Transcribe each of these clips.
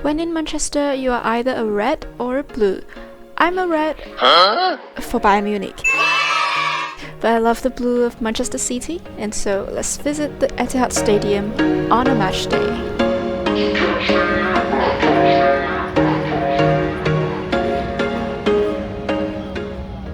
When in Manchester, you are either a red or a blue. I'm a red for Bayern Munich. But I love the blue of Manchester City, and so let's visit the Etihad Stadium on a match day.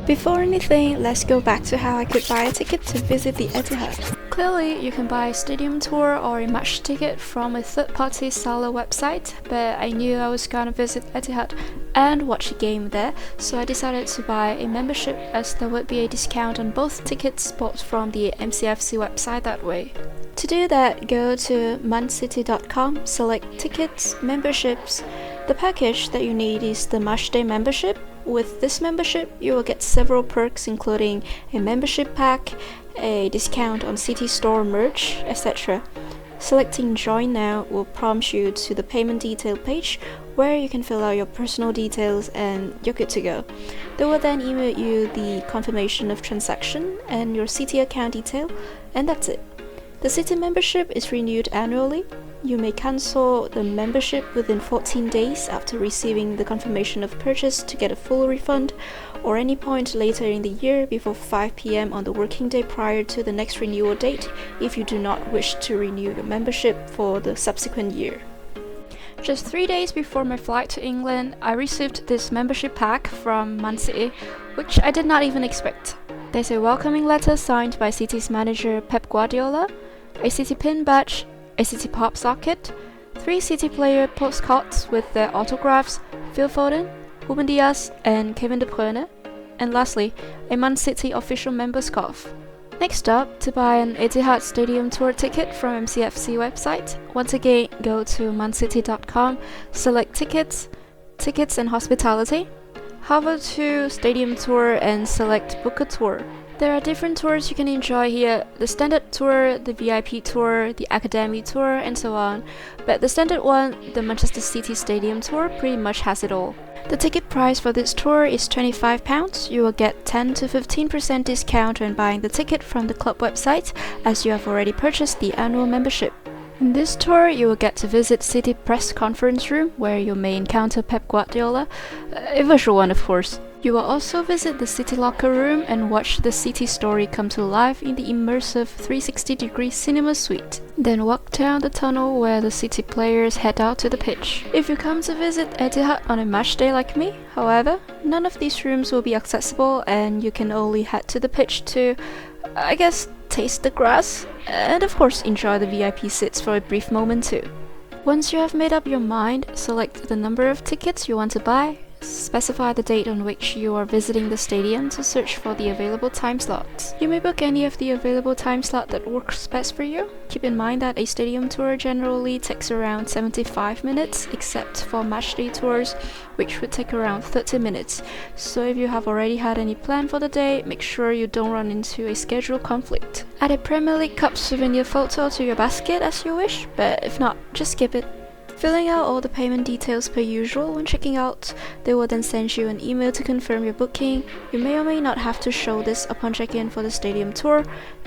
Before anything, let's go back to how I could buy a ticket to visit the Etihad. Clearly, you can buy a stadium tour or a match ticket from a third-party seller website, but I knew I was gonna visit Etihad and watch a game there, so I decided to buy a membership as there would be a discount on both tickets bought from the MCFC website that way. To do that, go to mancity.com, select tickets, memberships. The package that you need is the matchday membership. With this membership, you will get several perks including a membership pack, a discount on City Store merch, etc. Selecting Join Now will prompt you to the payment detail page where you can fill out your personal details and you're good to go. They will then email you the confirmation of transaction and your City account detail, and that's it. The City membership is renewed annually. You may cancel the membership within 14 days after receiving the confirmation of purchase to get a full refund, or any point later in the year before 5 p.m. on the working day prior to the next renewal date if you do not wish to renew your membership for the subsequent year. Just 3 days before my flight to England, I received this membership pack from Man City, which I did not even expect. There's a welcoming letter signed by City's manager Pep Guardiola, a City pin badge, a City pop socket, 3 City player postcards with their autographs, Phil Foden, Ruben Dias and Kevin De Bruyne, and lastly, a Man City official member scarf. Next up, to buy an Etihad Stadium tour ticket from MCFC website, once again go to mancity.com, select tickets, tickets and hospitality, hover to Stadium Tour and select Book a Tour. There are different tours you can enjoy here, the standard tour, the VIP tour, the academy tour, and so on. But the standard one, the Manchester City Stadium tour, pretty much has it all. The ticket price for this tour is £25. You will get 10 to 15% discount when buying the ticket from the club website, as you have already purchased the annual membership. In this tour, you will get to visit City Press Conference Room, where you may encounter Pep Guardiola, a virtual one of course. You will also visit the City Locker Room and watch the City story come to life in the immersive 360-degree cinema suite. Then walk down the tunnel where the City players head out to the pitch. If you come to visit Etihad on a match day like me, however, none of these rooms will be accessible and you can only head to the pitch to, I guess, taste the grass, and of course enjoy the VIP seats for a brief moment too. Once you have made up your mind, select the number of tickets you want to buy, specify the date on which you are visiting the stadium to search for the available time slots. You may book any of the available time slot that works best for you. Keep in mind that a stadium tour generally takes around 75 minutes, except for matchday tours, which would take around 30 minutes. So if you have already had any plan for the day, make sure you don't run into a schedule conflict. Add a Premier League Cup souvenir photo to your basket as you wish, but if not, just skip it. Filling out all the payment details per usual when checking out, they will then send you an email to confirm your booking. You may or may not have to show this upon check-in for the stadium tour.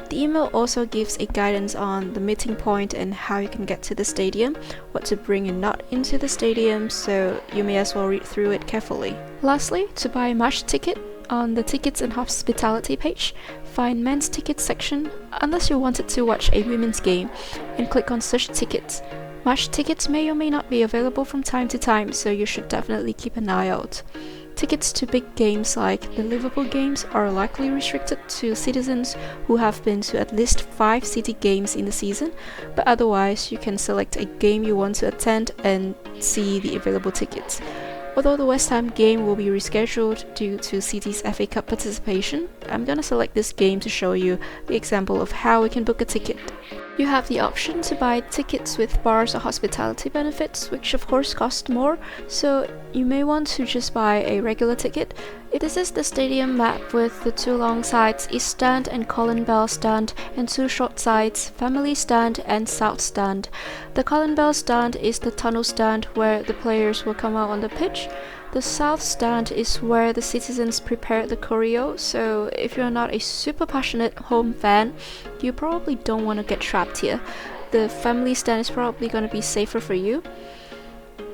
The email also gives a guidance on the meeting point and how you can get to the stadium, what to bring and not into the stadium, so you may as well read through it carefully. Lastly, to buy a match ticket, on the Tickets and Hospitality page, find Men's Tickets section, unless you wanted to watch a women's game, and click on Search Tickets. Match tickets may or may not be available from time to time, so you should definitely keep an eye out. Tickets to big games like the Liverpool games are likely restricted to citizens who have been to at least 5 City games in the season, but otherwise you can select a game you want to attend and see the available tickets. Although the West Ham game will be rescheduled due to City's FA Cup participation, I'm gonna select this game to show you the example of how we can book a ticket. You have the option to buy tickets with bars or hospitality benefits, which of course cost more, so you may want to just buy a regular ticket. This is the stadium map with the 2 long sides, East Stand and Colin Bell Stand, and 2 short sides, Family Stand and South Stand. The Colin Bell Stand is the tunnel stand where the players will come out on the pitch. The South Stand is where the citizens prepare the choreo, so if you're not a super passionate home fan, you probably don't want to get trapped here. The Family Stand is probably going to be safer for you.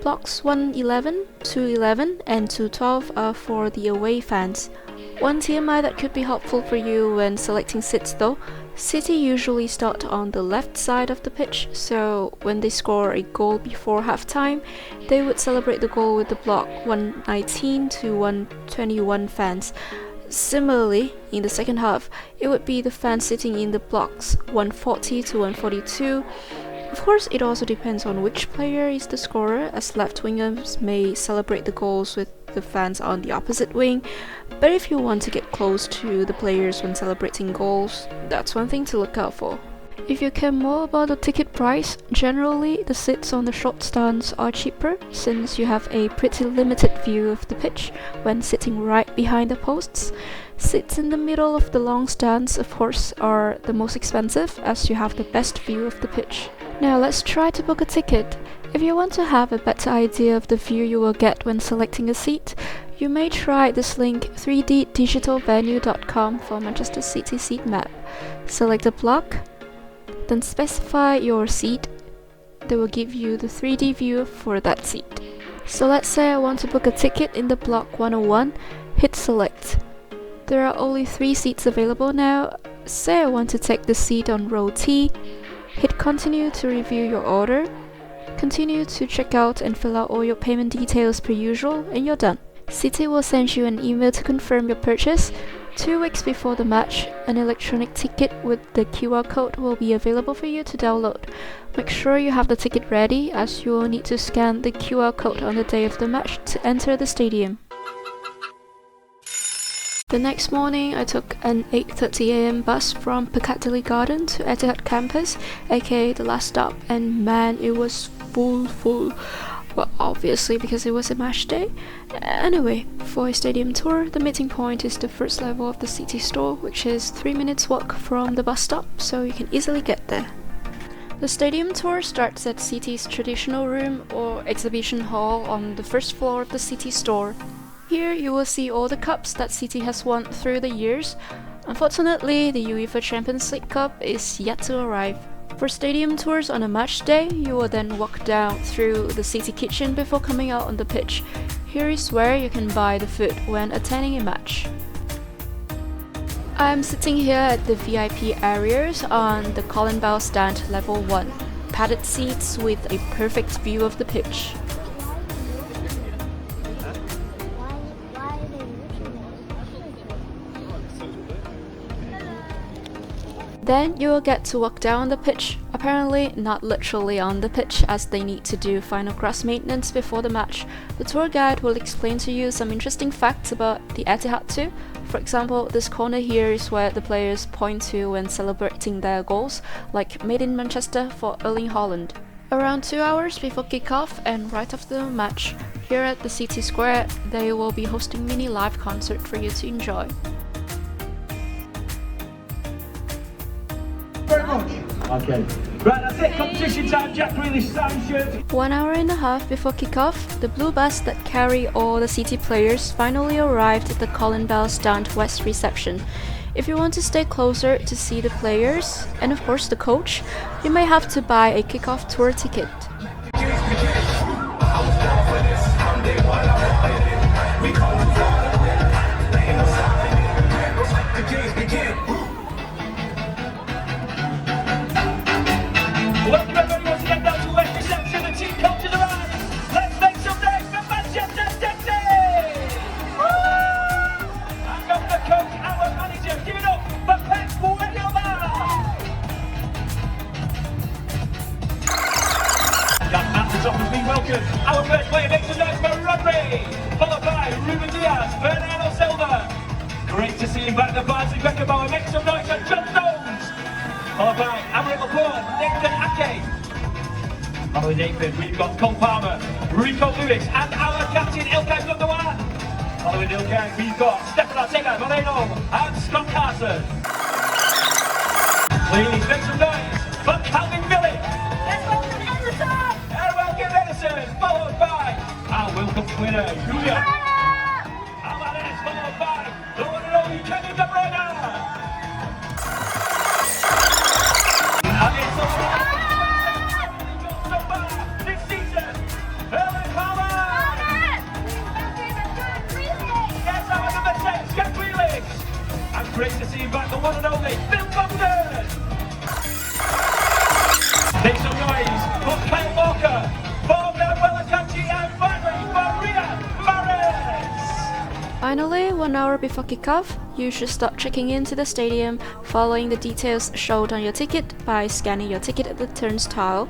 Blocks 111, 211, and 212 are for the away fans. One TMI that could be helpful for you when selecting seats though, City usually start on the left side of the pitch, so when they score a goal before halftime, they would celebrate the goal with the block 119 to 121 fans. Similarly, in the second half, it would be the fans sitting in the blocks 140 to 142. Of course, it also depends on which player is the scorer, as left wingers may celebrate the goals with the fans on the opposite wing, but if you want to get close to the players when celebrating goals, that's one thing to look out for. If you care more about the ticket price, generally the seats on the short stands are cheaper since you have a pretty limited view of the pitch when sitting right behind the posts. Seats in the middle of the long stands, of course, are the most expensive as you have the best view of the pitch. Now let's try to book a ticket. If you want to have a better idea of the view you will get when selecting a seat, you may try this link 3ddigitalvenue.com for Manchester City seat map. Select a block, then specify your seat. They will give you the 3D view for that seat. So let's say I want to book a ticket in the block 101, hit select. There are only 3 seats available now. Say I want to take the seat on row T, hit continue to review your order, continue to check out and fill out all your payment details per usual, and you're done. City will send you an email to confirm your purchase. 2 weeks before the match, an electronic ticket with the QR code will be available for you to download. Make sure you have the ticket ready as you will need to scan the QR code on the day of the match to enter the stadium. The next morning, I took an 8:30 AM bus from Piccadilly Garden to Etihad campus, aka the last stop, and man, it was full. Well, obviously because it was a match day. Anyway, for a stadium tour, the meeting point is the first level of the City store, which is 3 minutes walk from the bus stop, so you can easily get there. The stadium tour starts at City's traditional room or exhibition hall on the first floor of the City store. Here you will see all the cups that City has won through the years. Unfortunately, the UEFA Champions League Cup is yet to arrive. For stadium tours on a match day, you will then walk down through the City kitchen before coming out on the pitch. Here is where you can buy the food when attending a match. I'm sitting here at the VIP areas on the Colin Bell stand level 1. Padded seats with a perfect view of the pitch. Then you will get to walk down the pitch, apparently not literally on the pitch as they need to do final grass maintenance before the match. The tour guide will explain to you some interesting facts about the Etihad too. For example, this corner here is where the players point to when celebrating their goals, like Made in Manchester for Erling Haaland. Around 2 hours before kickoff and right after the match, here at the City Square, they will be hosting mini live concert for you to enjoy. Very much. Okay. Right, that's it. Competition time. Jack Grealish signed shirt. 1 hour and a half before kickoff, the blue bus that carry all the City players finally arrived at the Colin Bell stand west reception. If you want to stay closer to see the players, and of course the coach, you may have to buy a kickoff tour ticket. Welcome everybody once again down to West Reception. The team coaches arrive. Let's make some noise for Manchester City! Woo! And got the coach, our manager. Give it up for Pep Guardiola! That at the top has been welcomed. Our first player makes some noise for Rodri, followed by Ruben Diaz, Bernardo Silva. Great to see him back. The Barnsley Beckenbauer makes some noise for John Stones. Followed by Amrit Laporte, Nathan Ake. Following Nathan, we've got Cole Palmer, Rico Lewis, and our captain Ilkay Gundogan. Following Ilkay, we've got Stefan Ortega, Moreno, and Scott Carson. Please make some noise for Calvin Phillips. Let's welcome Ederson! And welcome Ederson, followed by our World Cup winner, Julia. Alvarez, followed by the one and only Kevin De Bruyne. And it's so far this season, Erling one and only Phil London. Make some noise for Kyle Walker, for Manuel Akanji, and finally for Riyad Mahrez. Finally, 1 hour before kickoff, you should start checking into the stadium, following the details showed on your ticket by scanning your ticket at the turnstile.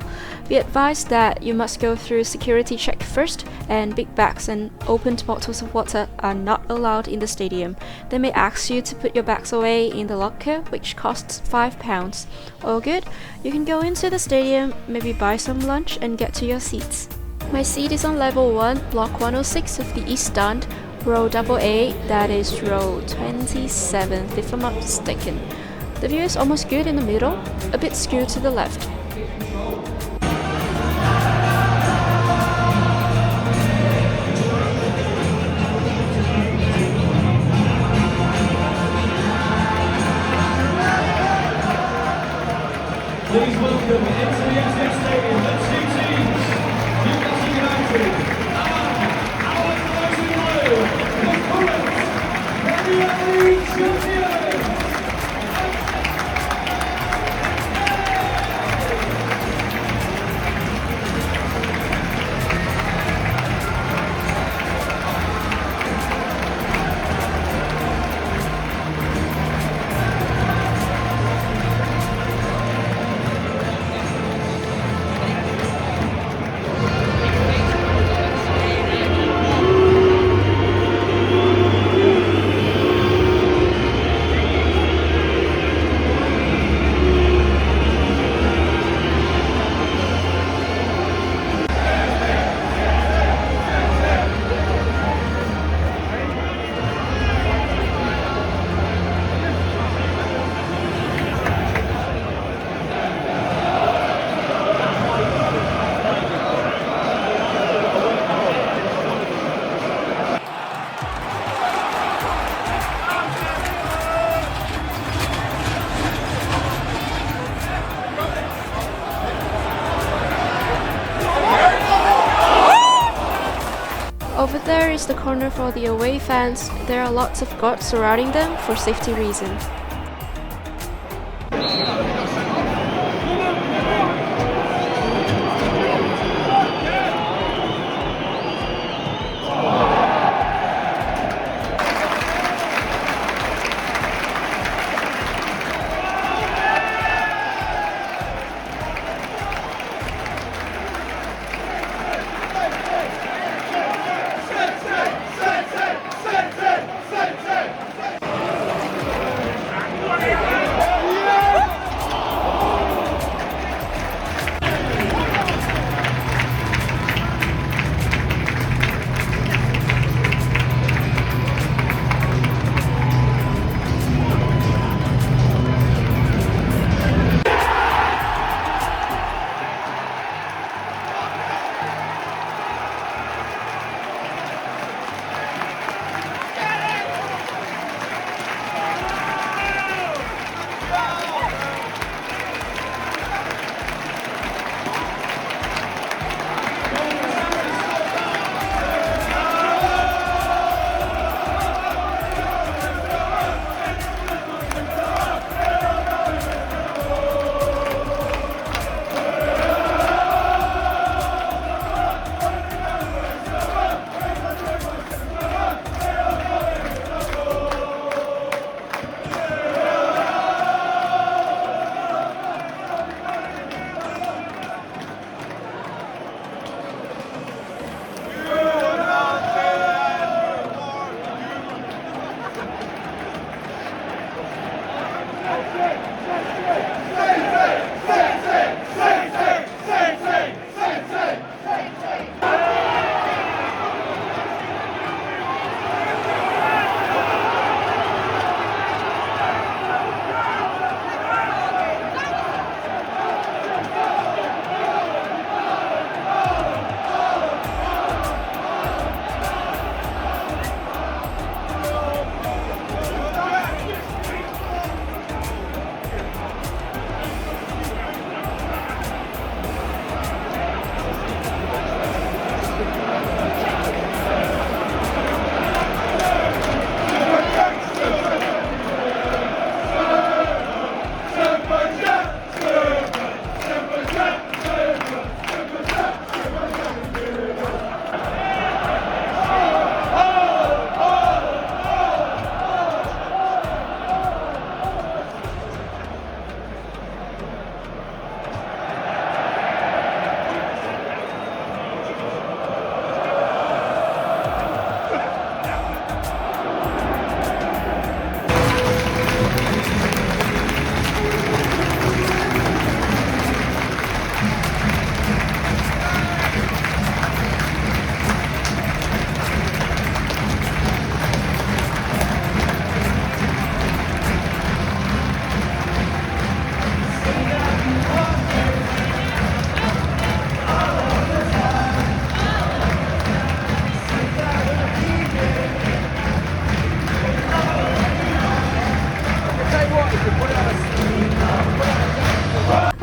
Be advised that you must go through security check first, and big bags and opened bottles of water are not allowed in the stadium. They may ask you to put your bags away in the locker, which costs £5. All good? You can go into the stadium, maybe buy some lunch and get to your seats. My seat is on level 1, block 106 of the East Stand, row AA, that is row 27th if I'm not mistaken. The view is almost good in the middle, a bit skewed to the left. Please welcome into the Etihad Stadium the two teams, Newcastle United and our boys in blue, the current Premier League champions. Over there is the corner for the away fans. There are lots of guards surrounding them for safety reasons.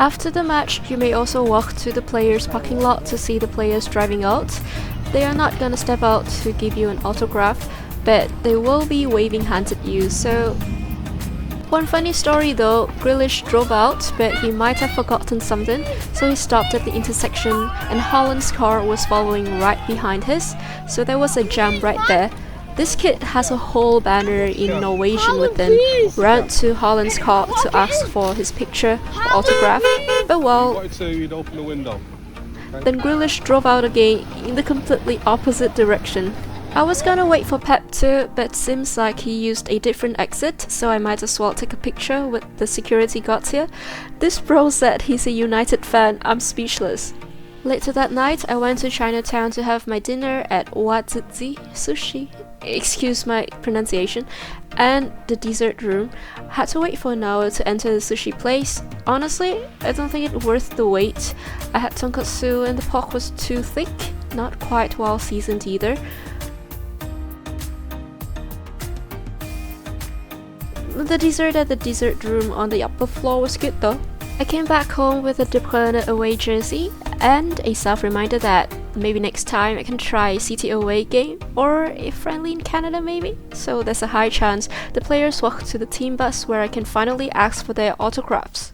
After the match, you may also walk to the players' parking lot to see the players driving out. They are not gonna step out to give you an autograph, but they will be waving hands at you, so... One funny story though, Grealish drove out, but he might have forgotten something, so he stopped at the intersection and Haaland's car was following right behind his, so there was a jam right there. This kid has a whole banner in Norwegian with them, ran to Haaland's car to ask for his picture or autograph, but well, then Grealish drove out again in the completely opposite direction. I was gonna wait for Pep too, but seems like he used a different exit, so I might as well take a picture with the security guards here. This bro said he's a United fan, I'm speechless. Later that night, I went to Chinatown to have my dinner at Wazizi Sushi, excuse my pronunciation, and the dessert room. Had to wait for an hour to enter the sushi place. Honestly, I don't think it's worth the wait. I had tonkatsu and the pork was too thick, not quite well seasoned either. The dessert at the dessert room on the upper floor was good though. I came back home with a De Bruyne away jersey and a self-reminder that maybe next time I can try a City away game or a friendly in Canada maybe. So there's a high chance the players walk to the team bus where I can finally ask for their autographs.